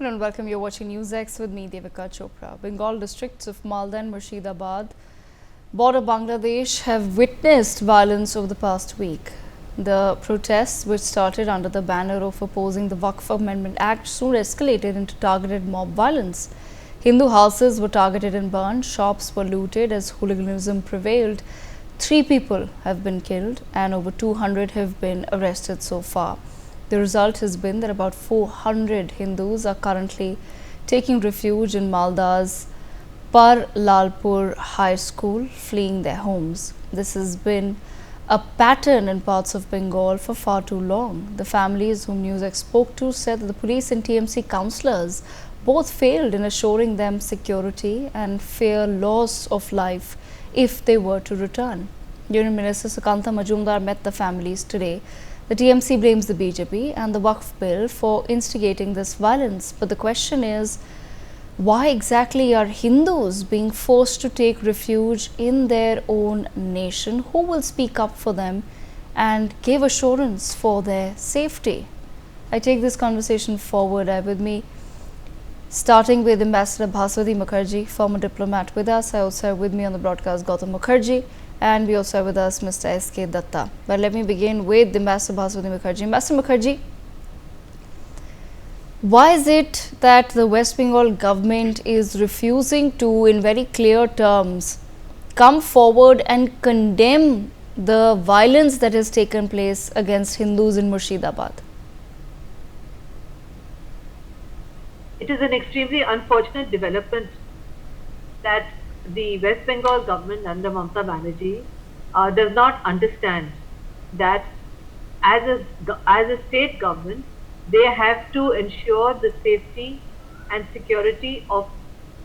afternoon, welcome. You're watching NewsX with me, Devika Chopra. Bengal districts of Malda and Murshidabad, border Bangladesh, have witnessed violence over the past week. The protests, which started under the banner of opposing the Waqf Amendment Act, soon escalated into targeted mob violence. Hindu houses were targeted and burned, shops were looted as hooliganism prevailed. 3 people have been killed and over 200 have been arrested so far. The result has been that about 400 Hindus are currently taking refuge in Malda's Parlalpur High School, fleeing their homes. This has been a pattern in parts of Bengal for far too long. The families whom NewsX spoke to said that the police and TMC councillors both failed in assuring them security and fear loss of life if they were to return. Union Minister Sukanta Majumdar met the families today. The TMC blames the BJP and the Waqf bill for instigating this violence. But the question is, why exactly are Hindus being forced to take refuge in their own nation? Who will speak up for them and give assurance for their safety? I take this conversation forward. I have with me, starting with Ambassador Bhaswati Mukherjee, former diplomat with us. I also have with me on the broadcast Gautam Mukherjee, and we also have with us Mr. S.K. Datta. But let me begin with Ambassador Bhaswati Mukherjee. Ambassador Mukherjee, why is it that the West Bengal government is refusing to, in very clear terms, come forward and condemn the violence that has taken place against Hindus in Murshidabad? It is an extremely unfortunate development that the West Bengal government under Mamata Banerjee does not understand that as a state government, they have to ensure the safety and security of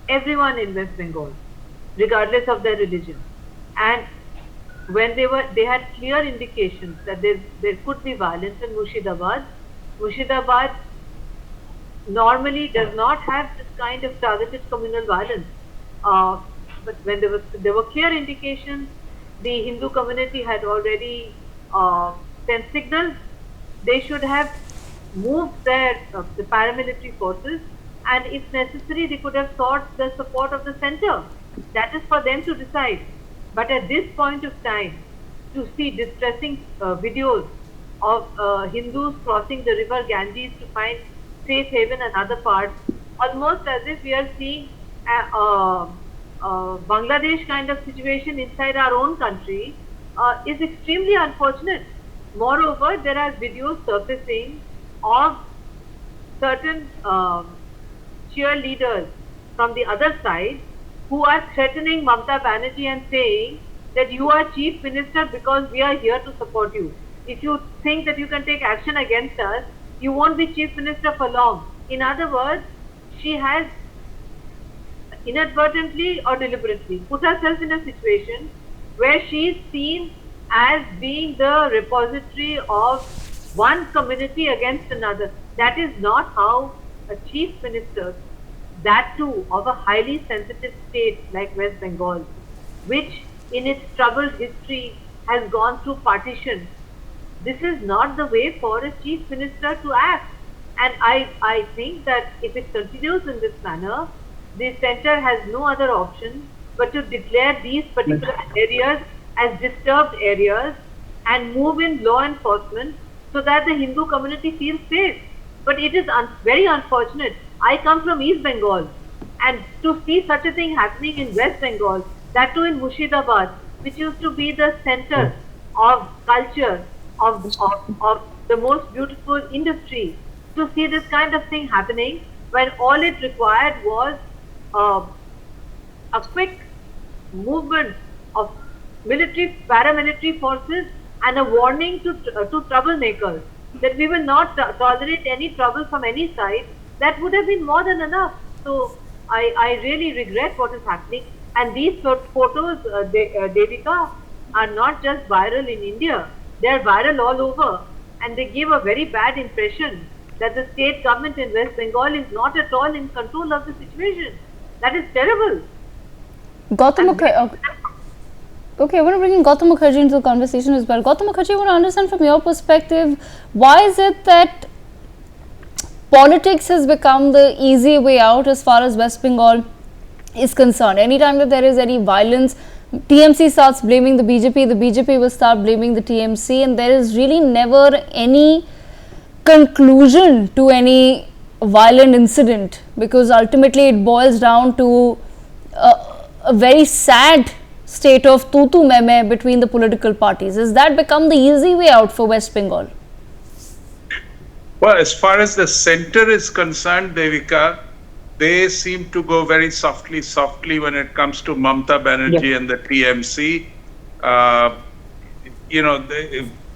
everyone in West Bengal, regardless of their religion. And when they had clear indications that there could be violence in Murshidabad normally does not have this kind of targeted communal violence. But when there were clear indications, the Hindu community had already sent signals. They should have moved the paramilitary forces, and if necessary, they could have sought the support of the center. That is for them to decide. But at this point of time, to see distressing videos of Hindus crossing the river Ganges to find safe haven and other parts, almost as if we are seeing Bangladesh kind of situation inside our own country, is extremely unfortunate. Moreover, there are videos surfacing of certain cheerleaders from the other side who are threatening Mamata Banerjee and saying that you are chief minister because we are here to support you. If you think that you can take action against us, you won't be chief minister for long. In other words, she has inadvertently or deliberately put herself in a situation where she is seen as being the repository of one community against another. That is not how a chief minister, that too of a highly sensitive state like West Bengal, which in its troubled history has gone through partition, this is not the way for a chief minister to act. And I think that if it continues in this manner, the center has no other option but to declare these particular areas as disturbed areas and move in law enforcement so that the Hindu community feels safe. But it is very unfortunate. I come from East Bengal, and to see such a thing happening in West Bengal, that too in Murshidabad, which used to be the center of culture, of the most beautiful industry, to see this kind of thing happening when all it required was a quick movement of paramilitary forces and a warning to troublemakers that we will not tolerate any trouble from any side. That would have been more than enough. So I really regret what is happening. And these photos, Devika, are not just viral in India. They are viral all over, and they give a very bad impression that the state government in West Bengal is not at all in control of the situation. That is terrible. Gautam Mukherjee. Okay, I want to bring in Gautam Mukherjee into the conversation as well. Gautam Mukherjee, I want to understand from your perspective, why is it that politics has become the easy way out as far as West Bengal is concerned. Anytime that there is any violence, TMC starts blaming the BJP will start blaming the TMC, and there is really never any conclusion to any violent incident, because ultimately it boils down to a very sad state of tutu meme between the political parties. Has that become the easy way out for West Bengal? Well, as far as the center is concerned, Devika, they seem to go very softly when it comes to Mamata Banerjee and the TMC.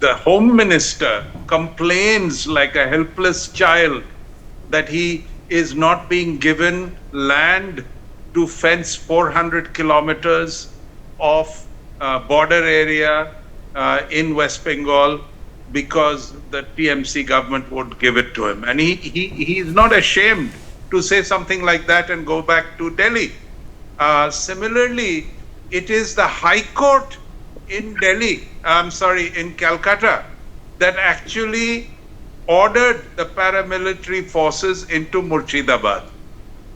The Home Minister complains like a helpless child that he is not being given land to fence 400 kilometers of border area in West Bengal because the TMC government won't give it to him. And he is not ashamed to say something like that and go back to Delhi. Similarly, it is the High Court in in Calcutta that actually ordered the paramilitary forces into Murshidabad.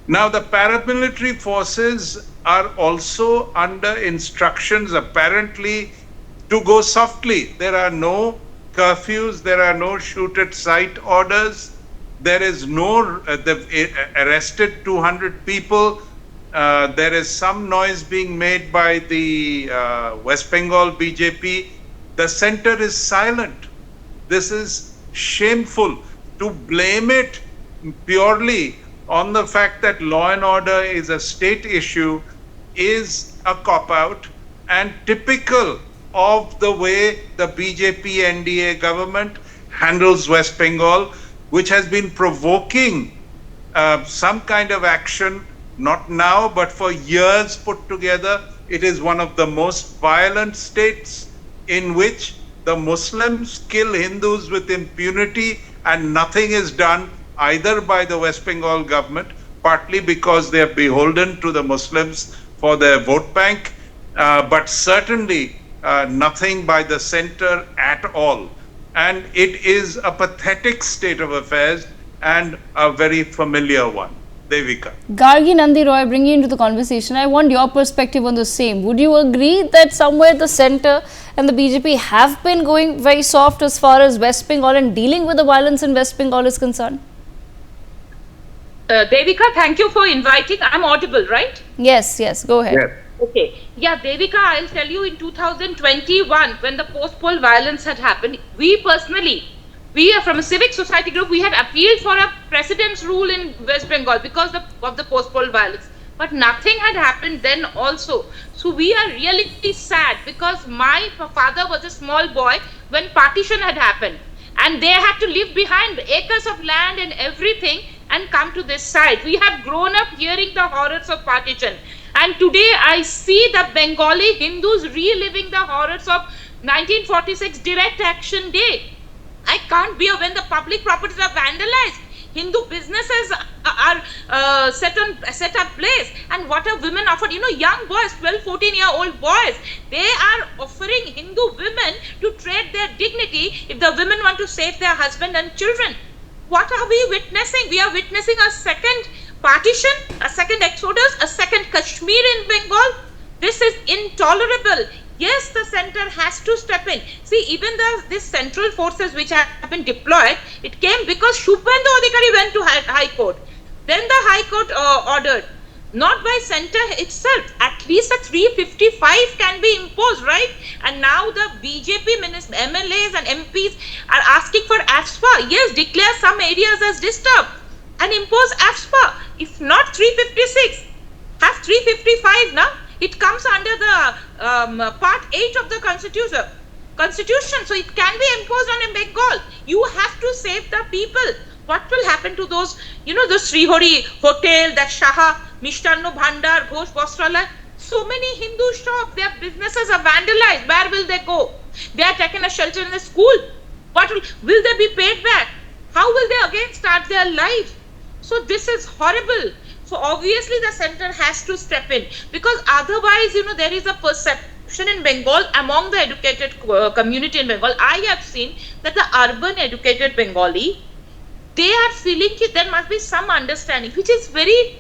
Now, the paramilitary forces are also under instructions, apparently, to go softly. There are no curfews, there are no shoot at sight orders, there is no, they've arrested 200 people. There is some noise being made by the West Bengal BJP. The center is silent. This is shameful. To blame it purely on the fact that law and order is a state issue is a cop-out and typical of the way the BJP NDA government handles West Bengal, which has been provoking some kind of action, not now, but for years put together. It is one of the most violent states in which the Muslims kill Hindus with impunity and nothing is done either by the West Bengal government, partly because they are beholden to the Muslims for their vote bank, but certainly nothing by the center at all. And it is a pathetic state of affairs and a very familiar one. Devika. Gargi Nandi Roy, bringing you into the conversation, I want your perspective on the same. Would you agree that somewhere the centre and the BJP have been going very soft as far as West Bengal and dealing with the violence in West Bengal is concerned? Devika, thank you for inviting. I'm audible, right? Yes, go ahead. Yes. Okay. Yeah, Devika, I'll tell you, in 2021, when the post-poll violence had happened, we are from a civic society group, we had appealed for a precedence rule in West Bengal because of the post-poll violence. But nothing had happened then also. So we are really sad because my father was a small boy when partition had happened. And they had to leave behind acres of land and everything and come to this side. We have grown up hearing the horrors of partition. And today I see the Bengali Hindus reliving the horrors of 1946 Direct Action Day. I can't bear when the public properties are vandalized. Hindu businesses are set ablaze. And what are women offered? Young boys, 12, 14-year-old boys, they are offering Hindu women to trade their dignity if the women want to save their husband and children. What are we witnessing? We are witnessing a second partition, a second exodus, a second Kashmir in Bengal. This is intolerable. Yes, the center has to step in. See, even these central forces which have been deployed, it came because Shubhendu Adhikari went to High Court. Then the High Court ordered, not by center itself, at least a 355 can be imposed, right? And now the BJP MLAs and MPs are asking for AFSPA. Yes, declare some areas as disturbed and impose AFSPA. If not 356, have 355 now. It comes under the part 8 of the constitution. So it can be imposed on a Bengal. You have to save the people. What will happen to those, the Srihari Hotel, that Shaha, Mishtanno Bhandar, Ghosh Vastralaya? So many Hindu shops, their businesses are vandalized. Where will they go? They are taken a shelter in the school. Will they be paid back? How will they again start their lives? So this is horrible. So obviously the center has to step in, because otherwise, there is a perception in Bengal among the educated community in Bengal. I have seen that the urban educated Bengali they are feeling that there must be some understanding, which is very,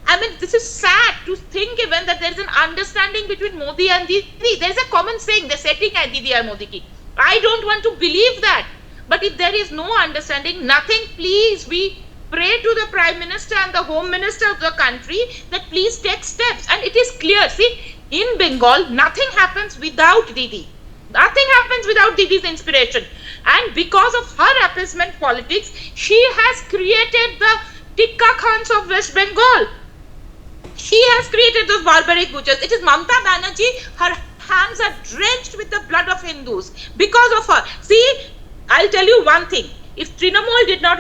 I mean, this is sad to think even that there is an understanding between Modi and Didi. There is a common saying, the setting hai Didi aur Modi ki. I don't want to believe that. But if there is no understanding, nothing, please, we pray to the Prime Minister and the Home Minister of the country that please take steps. And it is clear, see, in Bengal, nothing happens without Didi. Nothing happens without Didi's inspiration. And because of her appeasement politics, she has created the Tikka Khans of West Bengal. She has created those barbaric butchers. It is Mamata Banerjee. Her hands are drenched with the blood of Hindus because of her. See, I'll tell you one thing. If Trinamool did not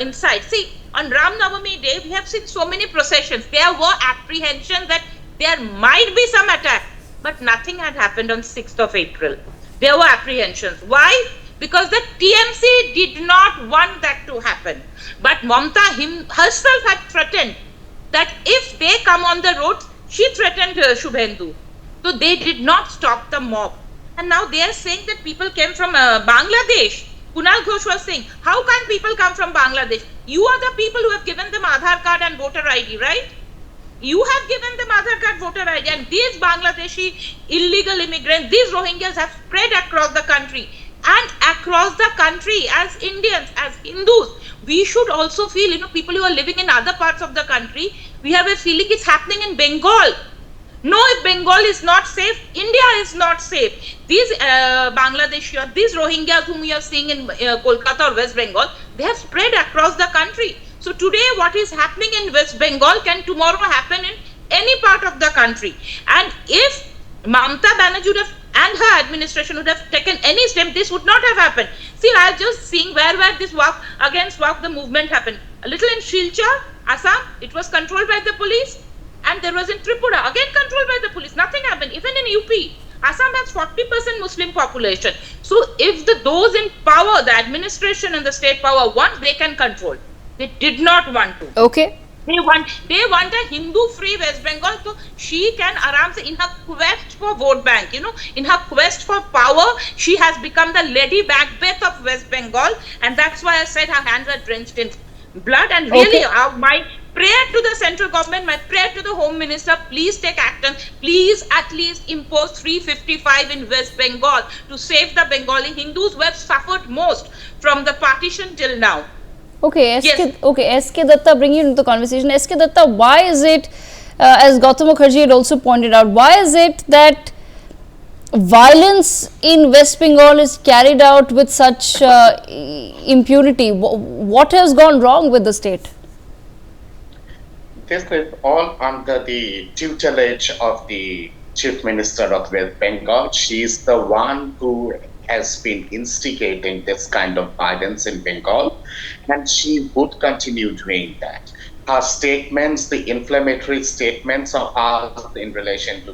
incite, see, on Ram Navami Day, we have seen so many processions. There were apprehensions that there might be some attack, but nothing had happened on 6th of April. There were apprehensions. Why? Because the TMC did not want that to happen. But Mamata herself had threatened that if they come on the road, she threatened Shubhendu. So they did not stop the mob. And now they are saying that people came from Bangladesh. Kunal Ghosh was saying, how can people come from Bangladesh? You are the people who have given them Aadhaar card and voter ID, right? You have given them Aadhaar card, voter ID, and these Bangladeshi illegal immigrants, these Rohingyas have spread across the country. And across the country, as Indians, as Hindus, we should also feel, people who are living in other parts of the country, we have a feeling it's happening in Bengal. No, if Bengal is not safe, India is not safe. These Bangladeshi, these Rohingyas whom we are seeing in Kolkata or West Bengal, they have spread across the country. So today what is happening in West Bengal can tomorrow happen in any part of the country. And if Mamata Banerjee and her administration would have taken any step, this would not have happened. See, I was just seeing where this Waqf, against Waqf, the movement happened. A little in Silchar, Assam, it was controlled by the police. And there was in Tripura, again controlled by the police. Nothing happened. Even in UP, Assam has 40% Muslim population. So if those in power, the administration and the state power want, they can control. They did not want to. Okay. They want a Hindu-free West Bengal, so she can aram se, in her quest for vote bank, in her quest for power, she has become the Lady Macbeth of West Bengal, and that's why I said her hands are drenched in blood. And really, my prayer to the central government, my prayer to the Home Minister, please take action. Please at least impose 355 in West Bengal to save the Bengali Hindus who have suffered most from the partition till now. Okay, SK Datta, bring you into the conversation. SK Datta, why is it, as Gautam Mukherjee had also pointed out, why is it that violence in West Bengal is carried out with such impunity? What has gone wrong with the state? This is all under the tutelage of the Chief Minister of West Bengal. She is the one who has been instigating this kind of violence in Bengal, and she would continue doing that. Her statements, the inflammatory statements of hers in relation to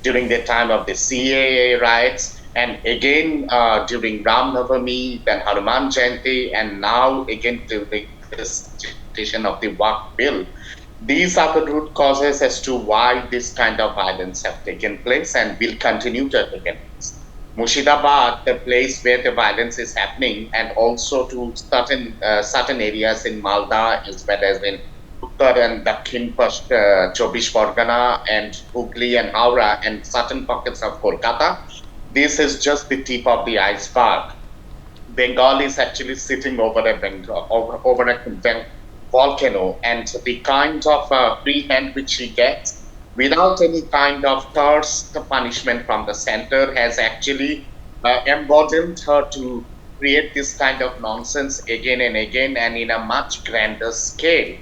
during the time of the CAA riots, and again during Ram Navami, then Hanuman Jayanti, and now again during this agitation of the Waqf bill. These are the root causes as to why this kind of violence have taken place and will continue to take place. Murshidabad, the place where the violence is happening, and also to certain areas in Malda as well as in Uttar and Dakhin Chobbish Pargana and Hooghly and Howrah and certain pockets of Kolkata. This is just the tip of the iceberg. Bengal is actually sitting over a volcano, and the kind of free hand which she gets without any kind of thirst punishment from the center has actually emboldened her to create this kind of nonsense again and again and in a much grander scale.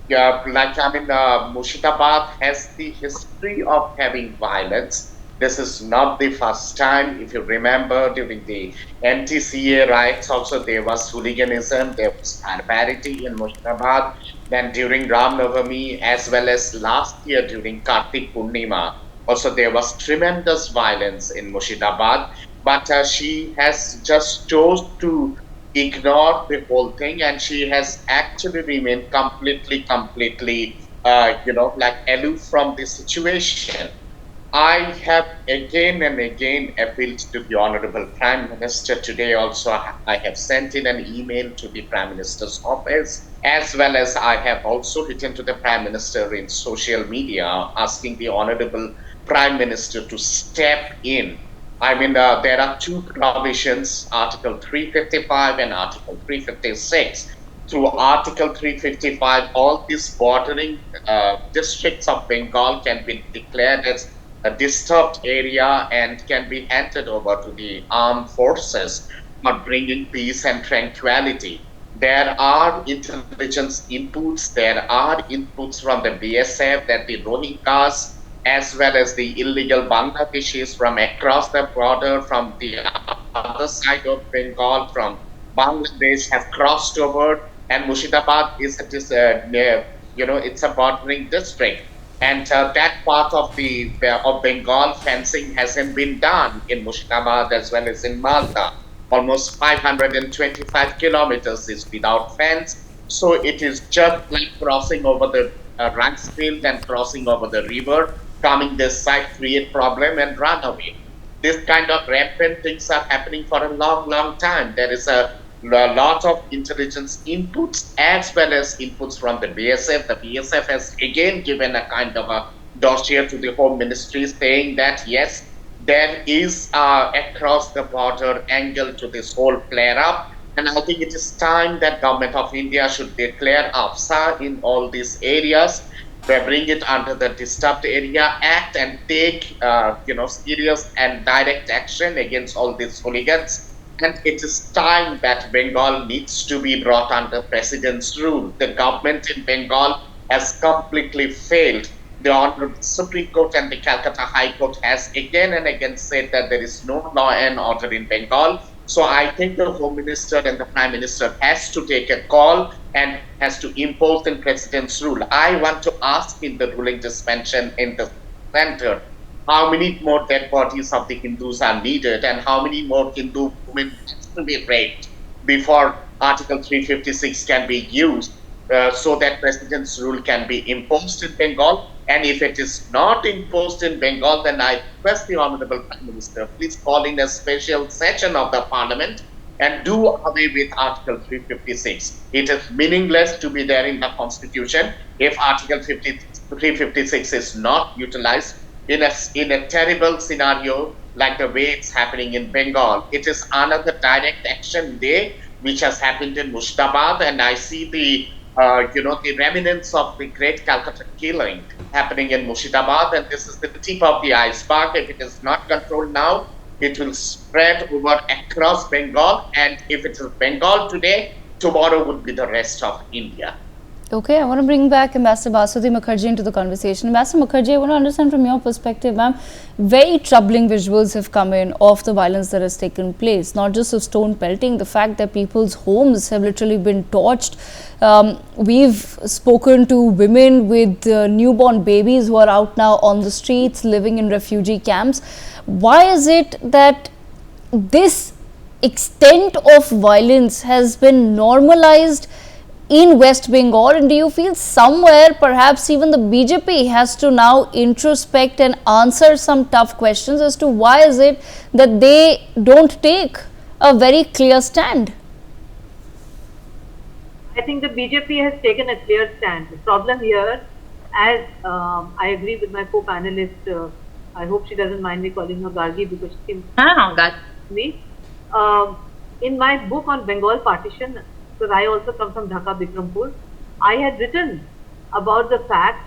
Murshidabad has the history of having violence. This is not the first time. If you remember, during the anti-CA riots also there was hooliganism, there was barbarity in Murshidabad. Then during Ram Navami, as well as last year during Kartik Purnima, also there was tremendous violence in Murshidabad. But she has just chose to ignore the whole thing, and she has actually remained completely, aloof from the situation. I have again and again appealed to the Honorable Prime Minister. Today also, I have sent in an email to the Prime Minister's office, as well as I have also written to the Prime Minister in social media asking the Honorable Prime Minister to step in. I mean, there are two provisions, Article 355 and Article 356. Through Article 355, all these bordering districts of Bengal can be declared as a disturbed area and can be handed over to the armed forces for bringing peace and tranquility. There are intelligence inputs, there are inputs from the BSF that the Rohingyas as well as the illegal Bangladeshis from across the border, from the other side of Bengal, from Bangladesh have crossed over, and Murshidabad is it's a bordering district, and that part of the of Bengal fencing hasn't been done in Murshidabad as well as in Malda. Almost 525 kilometers is without fence, so it is just like crossing over the rice field and crossing over the river, coming this side, create problem and run away. This kind of rampant things are happening for a long, long time. There is a lot of intelligence inputs as well as inputs from the BSF. The BSF has again given a kind of a dossier to the Home Ministry saying that yes, there is across the border angle to this whole flare up. And I think it is time that Government of India should declare AFSA in all these areas, bring it under the Disturbed Area Act and take serious and direct action against all these hooligans. And it is time that Bengal needs to be brought under President's rule. The government in Bengal has completely failed. The Honorable Supreme Court and the Calcutta High Court has again and again said that there is no law and order in Bengal. So I think the Home Minister and the Prime Minister has to take a call and has to impose the President's rule. I want to ask in the ruling suspension in the center, how many more dead bodies of the Hindus are needed and how many more Hindu women have to be raped before Article 356 can be used so that President's rule can be imposed in Bengal. And if it is not imposed in Bengal, then I request the Honorable Prime Minister, please call in a special session of the Parliament and do away with Article 356. It is meaningless to be there in the Constitution if Article 356 is not utilized in a terrible scenario like the way it's happening in Bengal. It is another direct action day which has happened in Murshidabad, and I see the the remnants of the great Calcutta killing happening in Murshidabad, and this is the tip of the iceberg. If it is not controlled now, it will spread over across Bengal, and if it is Bengal today, tomorrow would be the rest of India. Okay, I want to bring back Ambassador Basuti Mukherjee into the conversation. Ambassador Mukherjee, I want to understand from your perspective, ma'am, very troubling visuals have come in of the violence that has taken place, not just of stone pelting, the fact that people's homes have literally been torched. We've spoken to women with newborn babies who are out now on the streets, living in refugee camps. Why is it that this extent of violence has been normalized in West Bengal, and do you feel somewhere perhaps even the BJP has to now introspect and answer some tough questions as to why is it that they don't take a very clear stand? I think the BJP has taken a clear stand. The problem here, as I agree with my co-panelist, I hope she doesn't mind me calling her Gargi because she came me. In my book on Bengal partition, because I also come from Dhaka, Bikrampur, I had written about the fact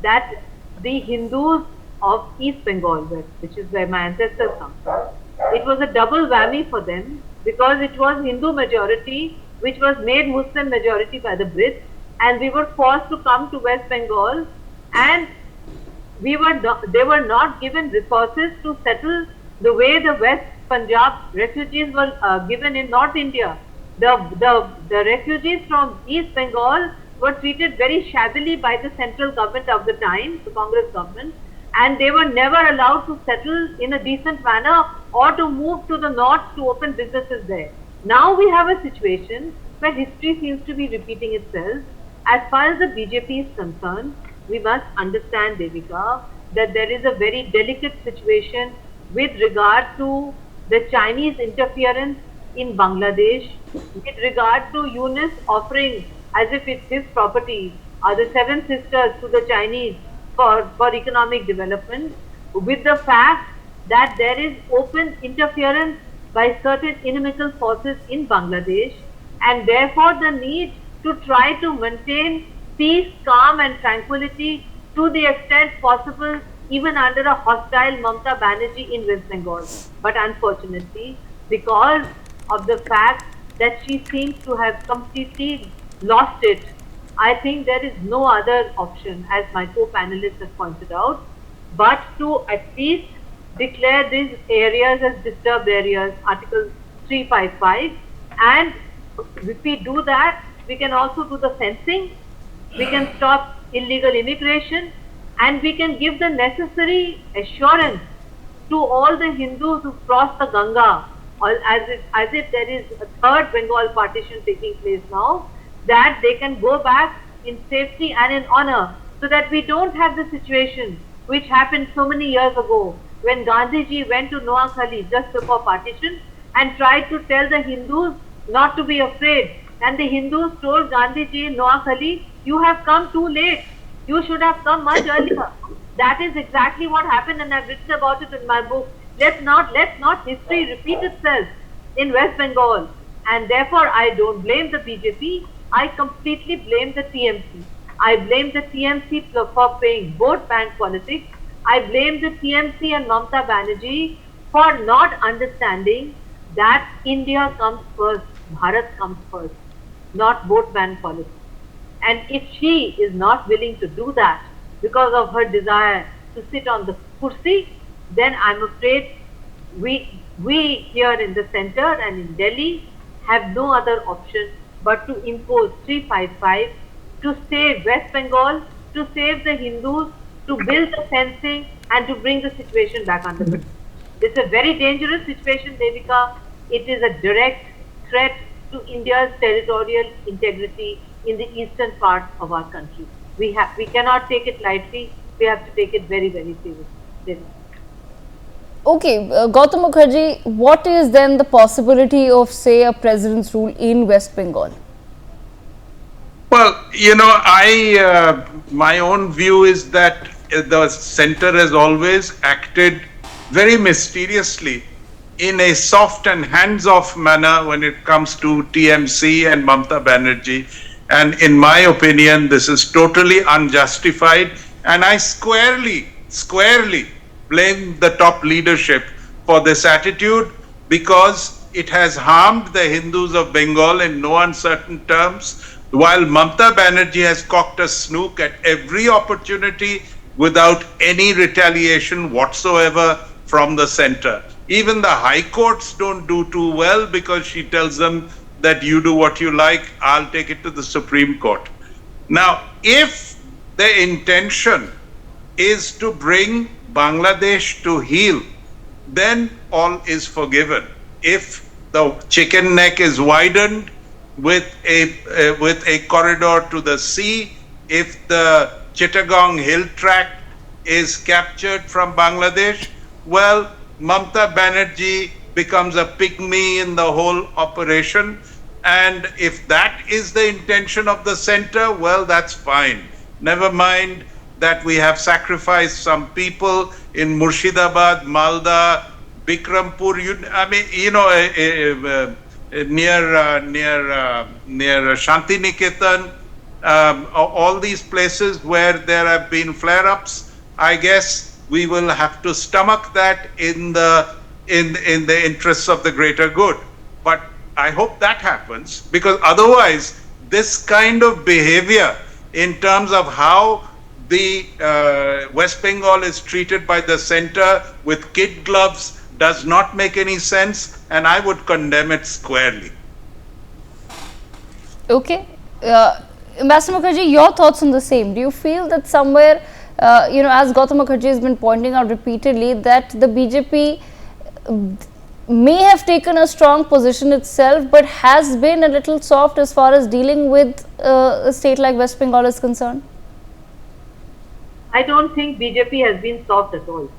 that the Hindus of East Bengal, which is where my ancestors come from, it was a double whammy for them because it was Hindu majority which was made Muslim majority by the Brits, and we were forced to come to West Bengal, and they were not given resources to settle the way the West Punjab refugees were given in North India. The refugees from East Bengal were treated very shabbily by the central government of the time, the Congress government, and they were never allowed to settle in a decent manner or to move to the north to open businesses there. Now we have a situation where history seems to be repeating itself. As far as the BJP is concerned, we must understand, Devika, that there is a very delicate situation with regard to the Chinese interference in Bangladesh, with regard to Yunus offering as if it's his property, the seven sisters to the Chinese for economic development, with the fact that there is open interference by certain inimical forces in Bangladesh, and therefore the need to try to maintain peace, calm and tranquility to the extent possible even under a hostile Mamata Banerjee in West Bengal. But unfortunately, because of the fact that she seems to have completely lost it, I think there is no other option, as my co-panelists have pointed out, but to at least declare these areas as disturbed areas, Article 355, and if we do that, we can also do the fencing, we can stop illegal immigration, and we can give the necessary assurance to all the Hindus who cross the Ganga, or as if there is a third Bengal partition taking place now, that they can go back in safety and in honor, so that we don't have the situation which happened so many years ago when Gandhiji went to Noakhali just before partition and tried to tell the Hindus not to be afraid. And the Hindus told Gandhiji in Noakhali, you have come too late. You should have come much earlier. That is exactly what happened, and I've written about it in my book. Let not history repeat itself in West Bengal. And therefore, I don't blame the BJP. I completely blame the TMC. I blame the TMC for playing vote bank politics. I blame the TMC and Mamata Banerjee for not understanding that India comes first, Bharat comes first, not vote bank politics. And if she is not willing to do that because of her desire to sit on the kursi, then I'm afraid we here in the center and in Delhi have no other option but to impose 355 to save West Bengal, to save the Hindus, to build the fencing and to bring the situation back under control. It's a very dangerous situation, Devika. It is a direct threat to India's territorial integrity in the eastern part of our country. We cannot take it lightly. We have to take it very, very seriously. Okay, Gautam Mukherjee, what is then the possibility of, say, a president's rule in West Bengal? Well, my own view is that the center has always acted very mysteriously in a soft and hands-off manner when it comes to TMC and Mamata Banerjee. And in my opinion, this is totally unjustified. And I squarely blame the top leadership for this attitude, because it has harmed the Hindus of Bengal in no uncertain terms, while Mamata Banerjee has cocked a snook at every opportunity without any retaliation whatsoever from the center. Even the high courts don't do too well, because she tells them that you do what you like, I'll take it to the Supreme Court. Now, if the intention is to bring Bangladesh to heel, then all is forgiven. If the chicken neck is widened with a corridor to the sea, if the Chittagong Hill Tract is captured from Bangladesh, well, Mamata Banerjee becomes a pygmy in the whole operation. And if that is the intention of the center, well, that's fine. Never mind that we have sacrificed some people in Murshidabad, Malda, Bikrampur, near Shantiniketan, all these places where there have been flare-ups. I guess we will have to stomach that in the interests of the greater good. But I hope that happens, because otherwise this kind of behavior in terms of how the West Bengal is treated by the center with kid gloves does not make any sense, and I would condemn it squarely. Okay. Ambassador Mukherjee, your thoughts on the same. Do you feel that somewhere, as Gautam Mukherjee has been pointing out repeatedly, that the BJP may have taken a strong position itself, but has been a little soft as far as dealing with a state like West Bengal is concerned? I don't think BJP has been soft at all.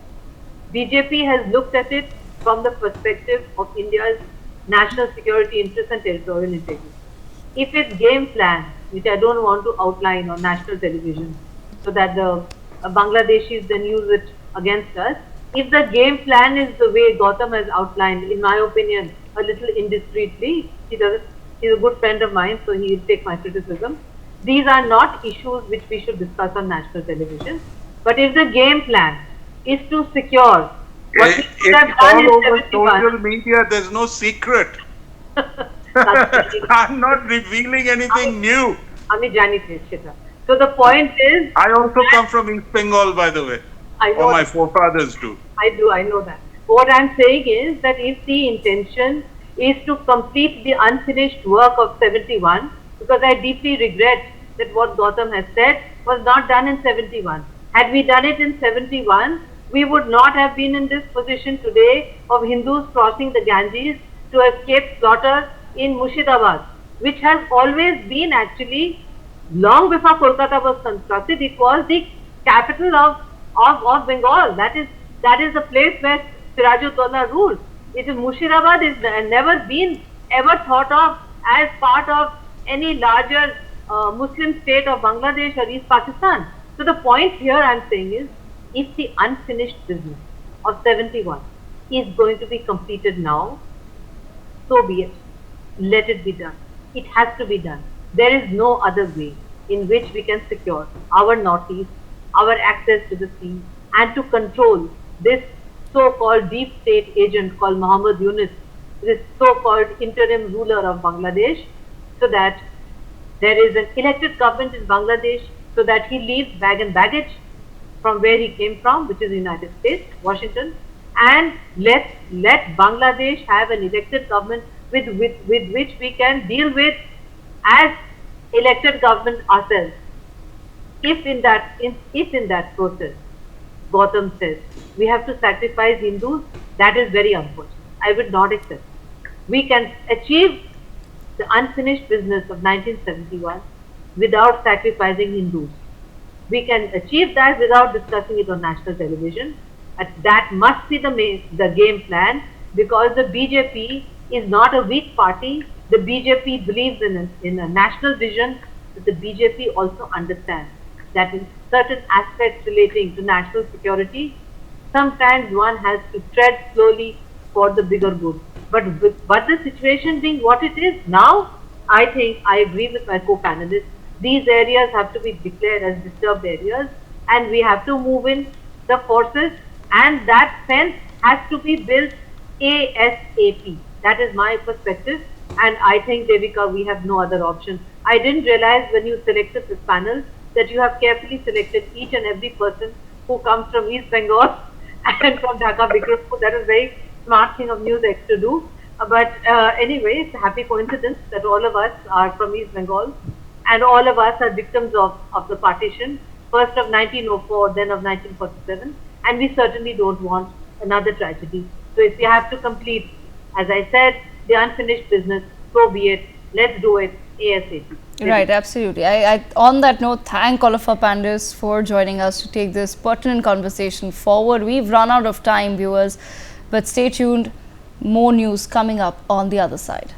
BJP has looked at it from the perspective of India's national security interests and territorial integrity. If its game plan, which I don't want to outline on national television, so that the Bangladeshis then use it against us, if the game plan is the way Gautam has outlined, in my opinion, a little indiscreetly, he's a good friend of mine, so he'll take my criticism. These are not issues which we should discuss on national television. But if the game plan is to secure what we should have It's done all in over 71. social media. There's no secret. I'm not revealing anything new. Ami jani the, Shita. So the point is, I also come from East Bengal, by the way. I know Or my that. forefathers do. I know that. What I'm saying is that if the intention is to complete the unfinished work of 71, because I deeply regret that what Gautam has said was not done in 71. Had we done it in 71, we would not have been in this position today of Hindus crossing the Ganges to escape slaughter in Murshidabad, which has always been actually, long before Kolkata was constructed, it was the capital of Bengal. That is the place where Sirajuddaula ruled. It is Murshidabad is never been ever thought of as part of any larger Muslim state of Bangladesh or East Pakistan. So the point here I am saying is, if the unfinished business of 71 is going to be completed now, so be it. Let it be done. It has to be done. There is no other way in which we can secure our northeast, our access to the sea, and to control this so-called deep state agent called Muhammad Yunus, this so-called interim ruler of Bangladesh, so that there is an elected government in Bangladesh, so that he leaves bag and baggage from where he came from, which is the United States, Washington, and let Bangladesh have an elected government with which we can deal with as elected government ourselves. If in that process, Gautam says we have to sacrifice Hindus, that is very unfortunate. I would not accept. We can achieve the unfinished business of 1971 without sacrificing Hindus. We can achieve that without discussing it on national television. That must be the game plan, because the BJP is not a weak party. The BJP believes in a national vision, but the BJP also understands that in certain aspects relating to national security, sometimes one has to tread slowly for the bigger good. But the situation being what it is now, I think I agree with my co-panelists. These areas have to be declared as disturbed areas, and we have to move in the forces, and that fence has to be built ASAP. That is my perspective, and I think, Devika, we have no other option. I didn't realize when you selected this panel that you have carefully selected each and every person who comes from East Bengal and from Dhaka, Bikrampur. That is very smart thing of NewsX to do. But anyway, it's a happy coincidence that all of us are from East Bengal, and all of us are victims of the partition, first of 1904, then of 1947, and we certainly don't want another tragedy. So if we have to complete, as I said, the unfinished business, so be it. Let's do it ASAP. Right, absolutely. I on that note, thank all of our panelists for joining us to take this pertinent conversation forward. We've run out of time, viewers, but stay tuned. More news coming up on the other side.